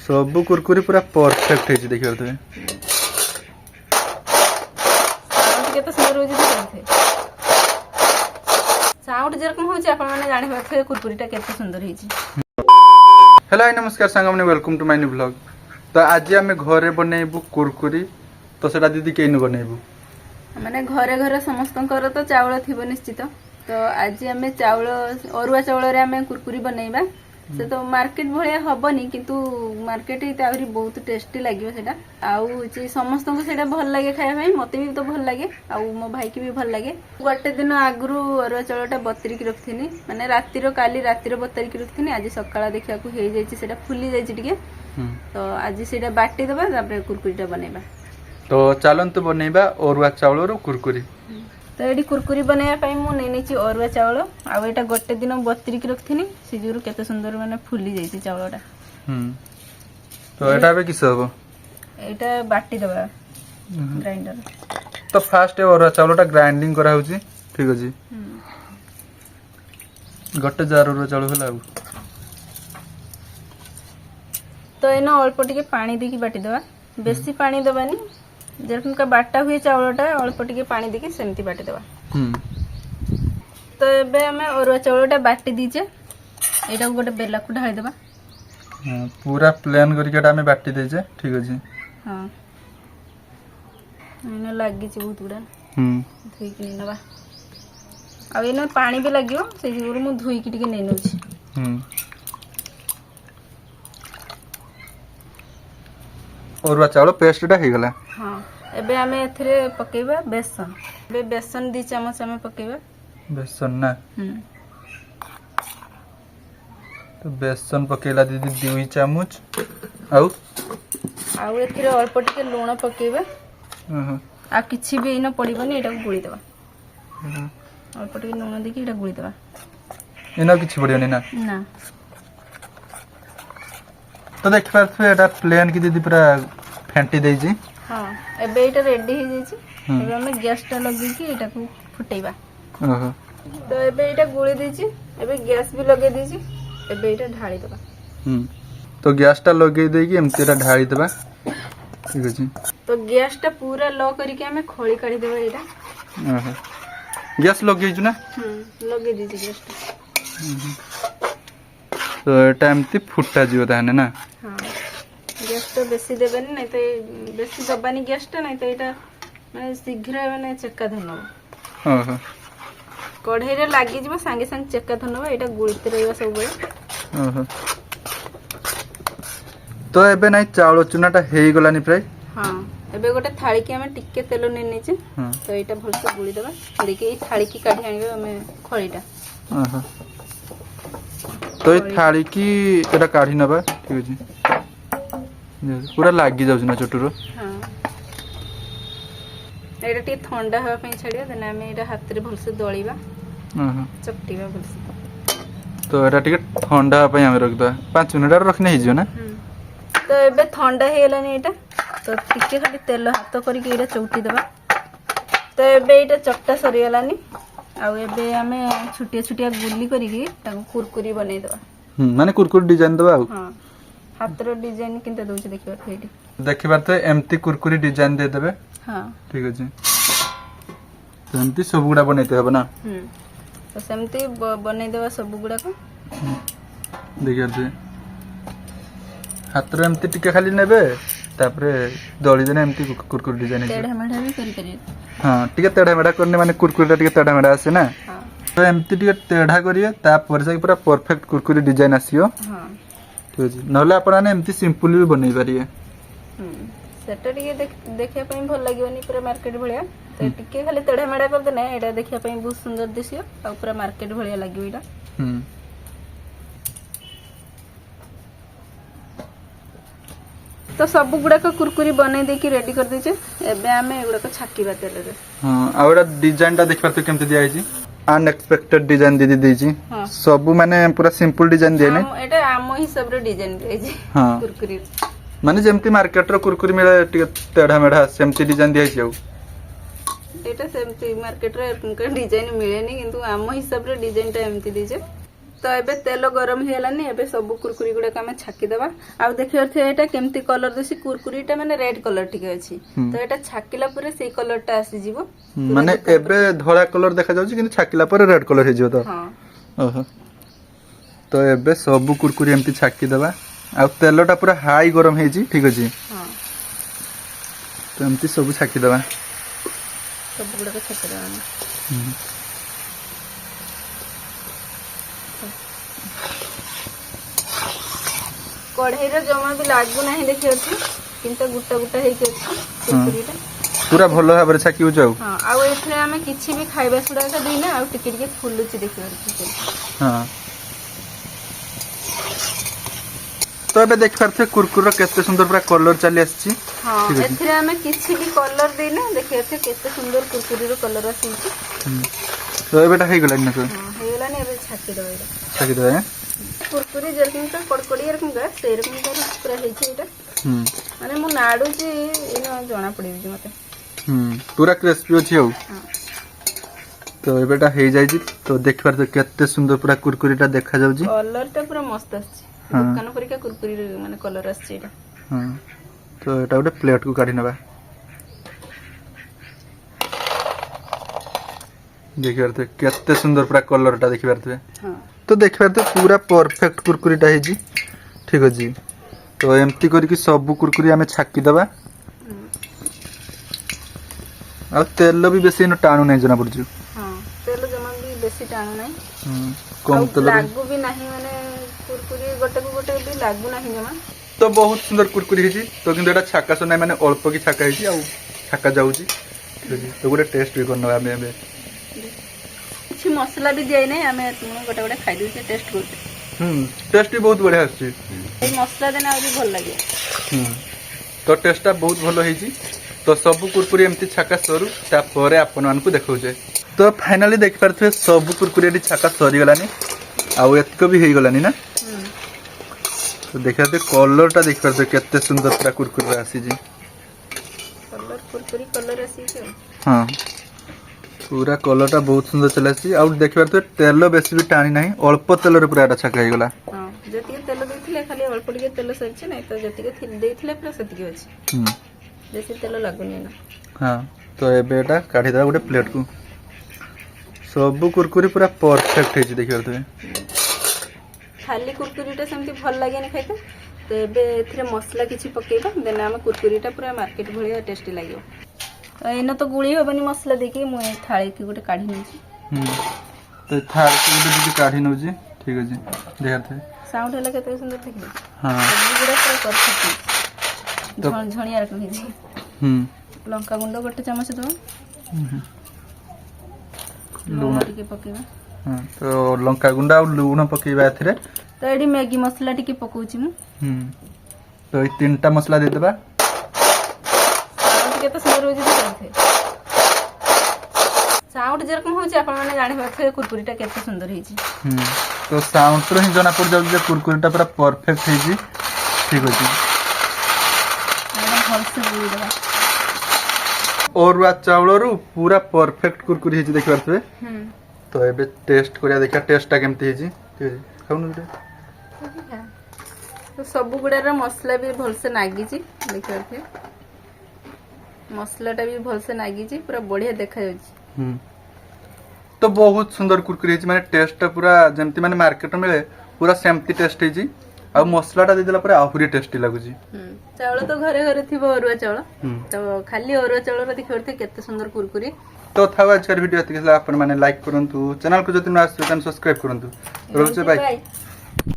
सब कुरकुरी पूरा परफेक्ट है देखिए तुम केते सुंदर होजी देखते साउंड जेरकम होची आपण माने जानि पाथे कुरकुरीटा केते सुंदर होईची। हेलो हाय नमस्कार सांग मैंने welcome to my new blog. तो आज आम घरे बनइबू कुरकुरी तो सेटा दीदी केनु बनइबू माने घरे घरे समस्तंकर तो चावल थिबो निश्चित। तो आज आम चावल अरुआ चावल रे आम कुरकुरी बनइबा से तो मार्केट भलिया हबनी किंतु मार्केट ही तावरी बहुत टेस्टी लागियो सेटा आउ जे समस्त को सेटा भल लागे खाया भाई मते भी तो भल लागे आउ मो भाई के भी भल लागे। गोटे दिन आगुरु अरुआ चावलटा बतरी की रखथिनी माने रातिर काली रातिर बतरी की रखथिनी आज सकाळा देखिया को हे जाईची सेटा फुली जाईची टिके तो आज सेटा बाटी दबा तापर कुरकुरीटा बनेबा। तो चलंतु बनइबा अरुआ चावल रो कुरकुरी। तो ये कुरकुरी बनैया पाई मु नहीं अरुआ चावल आउ एटा गोटे दिन बतरी की रखथिनी से जुरु केते सुंदर माने फुली जाईची चावलटा। तो एटा बे किस हबो एटा बाटी दबा ग्राइंडर। तो फास्ट अरुआ चावलटा ग्राइंडिंग करा होची ठीक अछि गोटे जार अरुआ चावल होला तो एनो अल्प टिके पानी देकी बाटी दबा बेसी पानी दबानी जेरकम का बाटा हुए चावलटा अल्प टिके पानी देकी सेमती बाटी दबा। तो एबे हमें अरुआ चावलटा बाटी दीचे एटा गोटे बेला को ढाली दबा पूरा प्लेन करके एटा हमें बाटी देजे ठीक अछि। हां एनो लागी छि बहुत गुडा धुई के नबा आ एनो पानी भी लागियो से जुरु मु धुई के टिके नै नउछि। अरुआ चावल पेस्टटा हे गला। हां एबे हमें एथरे पकेबा बेसन एबे बेसन 2 चम्मच हमें पकेबा बेसन ना तो बेसन पकेला दीदी 2 चम्मच आउ एथरे अल्प टिके लूण पकेबा आ किछि भी इनो पड़िबनी एटा गुळी देबा अल्प टिके लूण देकी एटा गुळी देबा इनो किछि पड़ियोनी ना ना। तो देख पारथु एटा प्लेन की दीदी पूरा फेंटी देई छी। हां एबे एटा रेडी हे जाई छी एबे हम गैस टा लगे की एटा को फुटेबा। तो एबे एटा गुळी दै छी एबे गैस भी लगे दै छी एबे एटा ढाली देबा। तो गैस टा लगे दे की एमती एटा ढाली देबा ठीक अछि। तो गैस टा पूरा लो करी के हमें खोली काढी देबा एटा गैस लगे छु ना लगे दै छी गैस टा तो एटा एमती फुटा जियो ताने ना। हां गैस तो बेसी देबेनी नै तो बेसी दबानी गैस टा नै तो एटा माने शीघ्र माने चक्का धनबो कढ़ाई रे लागी जीवो संगे संग चक्का धनबो एटा गुळिते रहइबा सब बेले। तो एबे नै चावल चुनाटा हेई गलानी प्राय। हां एबे गोटे थाली के हमें टिके तेल नै नेचे तो एटा भल से गुळी देबा देखि ए थाली की काढी आनिबे हमें खळीटा तो ये थाली की एटा काढी नबा ठीक अछि पूरा लागी जाउ ना चटुरो। हां एटा टी ठंडा हवा पे छडिया देना हमें एटा हाथ रे भल से दळीबा चपटीबा भल से। तो एटा टिके ठंडा पे हम रख दो 5 मिनिट रखने ही जो ना। तो एबे ठंडा हे गेलानी एटा तो टिके खाली तेल हाथ करी के एटा चौटी देबा। तो एबे एटा चट्टा सरी गेलानी आउ एबे हमें छुटिया छुटिया गुल्ली करी के ताको कुरकुरी बनै देबा माने कुरकुरी डिजाइन देबा आउ। हां हाथ रो डिजाइन किंते दोछ देखिबा फेडी देखिबा तो एमती कुरकुरी डिजाइन दे देबे। हां ठीक अछि तो एमती सब गुडा बनैते हबो ना। तो सेमती बनै देबा सब गुडा को देखिया दे हाथ रो एमती टिके खाली नेबे तापरे दळी देने एमती कुरकुरी डिजाइन टेढ़ा मेढ़ा भी करी करी। हां टिके टेढ़ा मेढ़ा करने माने कुरकुरीटा टिके टेढ़ा मेढ़ा आसे ना। तो एमती टिके टेढ़ा करिए तापर से पूरा परफेक्ट कुरकुरी डिजाइन आसियो। हां ठीक अछि नले आपण ने एमती सिंपल भी बनै पारिए। सेटा टिके देखिया पई भल लागिवनी पूरा मार्केट भलिया तो टिके खाली टेढ़ा मेढ़ा कर देने एटा देखिया पई बहुत सुंदर दिसियो आ पूरा मार्केट भलिया लागियो एटा। तो सब गुडा को कुरकुरी बनै दे की रेडी कर देचे एबे हमें एगुडा को छाकीबा तेल रे। हां आ ओडा डिजाइन टा देख परते केमते दिया आइची अनएक्सपेक्टेड डिजाइन दीदी देची सब माने पूरा सिंपल डिजाइन दिए नै एटा आमो हिसाब रे डिजाइन देची कुरकुरी माने जेमती मार्केट रो कुरकुरी मिले टिके टेढ़ा मेढ़ा सेमती डिजाइन दिया आइची एटा सेमती मार्केट रे डिजाइन मिले नै किंतु आमो हिसाब रे डिजाइन टा एमती दिजे तो एबे तेल गरम हो गलानी एबे सब कुरकुरी गुड़ा आम छाकी देबा आ देखियो थे एटा केमती कलर दिसी कुरकुरीटा माने रेड कलर टिके अछि तो एटा छाकिला परे सेई कलरटा आसी जीवो माने एबे धड़ा कलर देखा जाउची किंतु छाकिला पर रेड कलर हे जिवो तो हां ओहो तो एबे सब कुरकुरी एमती छाकी देबा आ तेलटा पूरा हाई गरम हे जी ठीक अछि हां तो एमती सब छाकी देबा सब गुड़ा को छाकी देबा कढ़ाई रे जमा भी लागू नहीं देखि अछि किंतु गुटा गुटा हे के अछि कुरकुरीटा पूरा भलो भाबरे छाकी जाउ हां आ एथरे हमें किछि भी खाइबा सुडा का देना आ टिके टिके फुलुची देखि अछि हां तो एबे देख पारथे कुरकुर केते सुंदर पूरा कलर चली आछि हां एथरे हमें किछि भी कलर देना देखि अछि केते सुंदर कुरकुरी रो कलर आछि तो एबेटा हे गला ना तो हां हे गला ने एबे छाकी देबा छाकी देबा कुरकुरी जरकम का कड़कड़ी रकम का से रकम का पूरा हे छै एटा माने मु नाडू जी इनो जणा पड़ी जी मते पूरा क्रिस्पी अछि हो हां तो एबेटा हे जाय जी तो देख पार तो केते सुंदर पूरा कुरकुरीटा देखा जाउ जी कलरटा पूरा मस्त आछि दुकान परिका कुरकुरी माने कलर आछि एटा हां तो एटा गोटे प्लेट को काढी नबा देख पारते केते सुंदर पूरा कलरटा देख पारते हां तो देख पारते पूरा परफेक्ट कुरकुरीटा हे जी ठीक अछि तो एमती करके सब कुरकुरी हमें छाकी दबा आ तेल भी बेसी न टाणु नहीं जना पड़जु हां तेल जमा भी बेसी टाणु नहीं कम तेल लागू भी नहीं माने कुरकुरी गोटे को गोटे भी लागू नहीं जमा तो बहुत सुंदर कुरकुरी हे जी तो किंतु एटा छाका सुनाई माने अल्प की छाका हे जी आ छाका जाउची तो गोटे टेस्ट भी करनबा हमें हमें कुछ मसला भी दिए नहीं हमें गोटे गोटे खाई दे टेस्ट करते टेस्ट भी बहुत बढ़िया आछि मसला देना और भल लगे तो टेस्टटा बहुत भलो हे जी तो सब कुरकुरी एमती छाका सरू तापर आपन मानकु देखौ जे तो फाइनली देख पारथे सब कुरकुरी एटी छाका सरी गलानी आ एतको भी हे गलानी ना तो देखते कलरटा देख पारथे केते सुंदर पूरा कुरकुरी आसी जी कलर कुरकुरी कलर आसी के हां पूरा कलरटा बहुत सुंदर चला सी आ देख पारथे तेल बेसी भी टाणी नाही अल्प तेल रे पूरा एटा छाका हे गला हां जति तेल देथिले खाली अल्प टिके तेल सरछि नै तो जति के देथिले पूरा सति के अछि बेसी तेल लागुनी ना हां तो एबे एटा काढी दा गोटे प्लेट को सब कुरकुरी पूरा परफेक्ट हे जी देख पारथे खाली कुरकुरीटा सेमती भल लागे नि खाइते तो एबे एथरे मसला किछि पकेबा देना हम कुरकुरीटा पूरा मार्केट भलिया टेस्टी लागियो तो एनो तो गुळी होबनी मसला देखि मु थाळी की गोटे काढी नै छी तो थाळी की गोटे काढी नउ जी ठीक अछि देखते साउंड हला केते सुंदर देखि हां सब गुडा पूरा परफेक्ट झणिया रकम हे जी लंका गुंड गोटे चमच दो लूण टिके पकेबा हां तो लंका गुंडा और लूण पकेबा एथरे तो एडी मैगी मसला टिके पकोची मु तो ई तीनटा मसला दे देबा टिके तो सुंदर हो जी देखते साउंड जेरकम हो छी आपण माने जानि बाथे कुरकुरीटा केते सुंदर हे छी तो साउंड तो ही जना पड़ जाउ जे कुरकुरीटा पूरा परफेक्ट हे जी ठीक अछि एकदम से बुई देबा औरवा चावलरू पूरा परफेक्ट कुरकुरी हे जी देख पारथबे तो एबे टेस्ट करिया देखा टेस्टटा केमती हे जी ठीक अछि खाउनु बेटा तो सब गुड़ार मसला भी भल से नागी छी देख पारथे मसलाटा भी भल से नागी छी पूरा बढ़िया देखा जाउची तो बहुत सुंदर कुरकुरी हे माने टेस्टटा पूरा जेमती माने मार्केट में पूरा सेमती टेस्ट हे जी आ मसलाटा दे देला पर आहुरी टेस्टी लागु जी चावल तो घरे घरे थिबो अरुआ चावल तो खाली अरुआ चावल रे देखि परथे केते सुंदर कुरकुरी तो था आज वीडियो एतिक आपण माने लाइक करंतु चैनल को जति न आसु चैनल सब्सक्राइब करंतु रोज बाय।